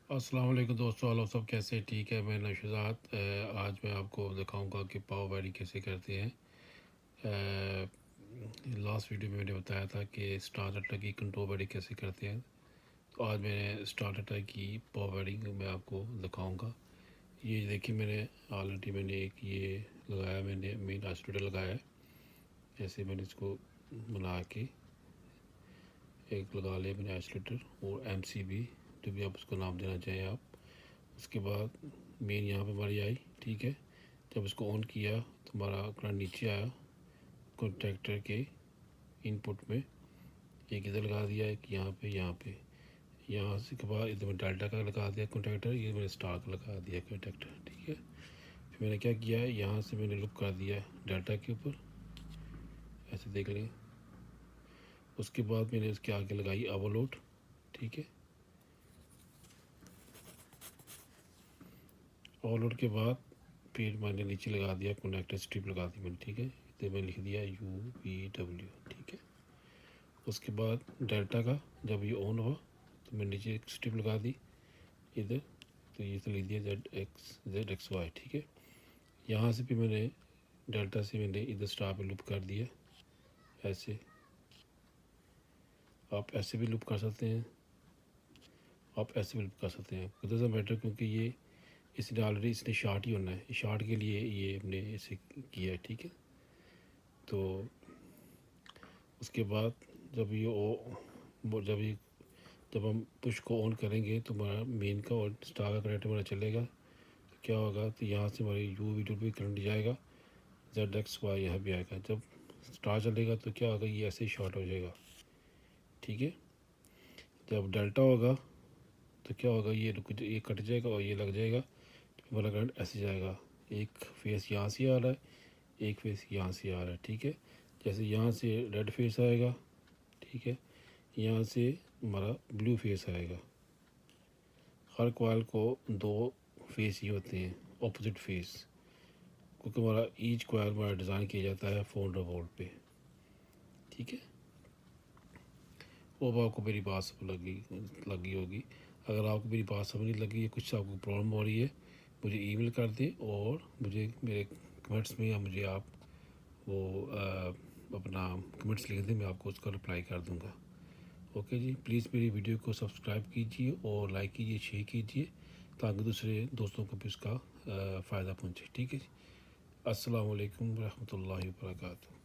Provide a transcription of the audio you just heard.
अस्सलाम वालेकुम दोस्तों, आप सब कैसे हैं? ठीक है। मैं शहजाद। आज मैं आपको दिखाऊंगा कि पाव भाजी कैसे करते हैं। लास्ट वीडियो में मैंने बताया था कि स्टार्टर की कंट्रोल भाजी कैसे करते हैं। तो आज मैंने स्टार्टर की पाव भाजी मैं आपको दिखाऊंगा। ये देखिए, मैंने एक ये लगाया, मैंने मेन आइसोलेटर लगाया है। जैसे मैंने इसको बना के एक लगा लिया मैंने आइसोलेटर, और MCB जो भी आप उसको नाम देना चाहें आप। उसके बाद मेन यहाँ पे हमारी आई, ठीक है। जब इसको ऑन किया तो हमारा करंट नीचे आया कॉन्टैक्टर के इनपुट में। एक इधर लगा दिया, एक यहाँ से के बाद इधर में डाल्टा का लगा दिया कॉन्टैक्टर, ये मैंने स्टार का लगा दिया कॉन्टैक्टर, ठीक है। फिर मैंने क्या किया है, यहाँ से मैंने लुक कर दिया डाल्टा के ऊपर, ऐसे देख लें। उसके बाद मैंने उसके आगे लगाई ओवरलोड, ठीक है। ओवरलोड के बाद फिर मैंने नीचे लगा दिया कनेक्टर स्ट्रिप लगा दी मैंने, ठीक है। इधर मैं लिख दिया UVW, ठीक है। उसके बाद डेल्टा का जब ये ऑन हुआ तो मैं नीचे एक स्ट्रिप लगा दी इधर, तो ये तो लिख दिया ZXY, ठीक है। यहाँ से भी मैंने डेल्टा से मैंने इधर स्टार पे लूप कर दिया ऐसे। आप ऐसे भी लूप कर सकते हैं, आप ऐसे भी लूप कर सकते हैं, डजंट मैटर, क्योंकि ये इसने ऑलरेडी इसने शार्ट ही होना है। शार्ट के लिए ये हमने इसे किया है, ठीक है। तो उसके बाद जब ये जब ये जब हम पुश को ऑन करेंगे तो हमारा मेन का और स्टार का कनेक्टर हमारा चलेगा। तो क्या होगा, तो यहाँ से हमारी UV भी करंट जाएगा, ZXY यहाँ भी आएगा। जब स्टार चलेगा तो क्या होगा, ये ऐसे ही शॉर्ट हो जाएगा, ठीक है। जब डेल्टा होगा तो क्या होगा, ये कट जाएगा और ये लग जाएगा, तो हमारा करंट ऐसे जाएगा। एक फेस यहाँ से आ रहा है, एक फेस यहाँ से आ रहा है, ठीक है। जैसे यहाँ से रेड फेस आएगा, ठीक है, यहाँ से हमारा ब्लू फेस आएगा। हर कॉइल को दो फेस ही होते हैं, ऑपोजिट फेस, क्योंकि हमारा ईच कॉइल हमारा डिज़ाइन किया जाता है 400 वोल्ट पे, ठीक है। वो आपको मेरी बात समझ लगी होगी। अगर आपको मेरी बात समझ नहीं लगी है, कुछ आपको प्रॉब्लम हो रही है, मुझे ईमेल कर दें, और मुझे मेरे कमेंट्स में, या मुझे आप वो अपना कमेंट्स लिख दें, मैं आपको उसका रिप्लाई कर दूँगा। ओके जी, प्लीज़ मेरी वीडियो को सब्सक्राइब कीजिए और लाइक कीजिए, शेयर कीजिए, ताकि दूसरे दोस्तों को भी इसका फ़ायदा पहुँचे, ठीक है जी। अस्सलाम वालेकुम रहमतुल्लाहि व बरकातहू।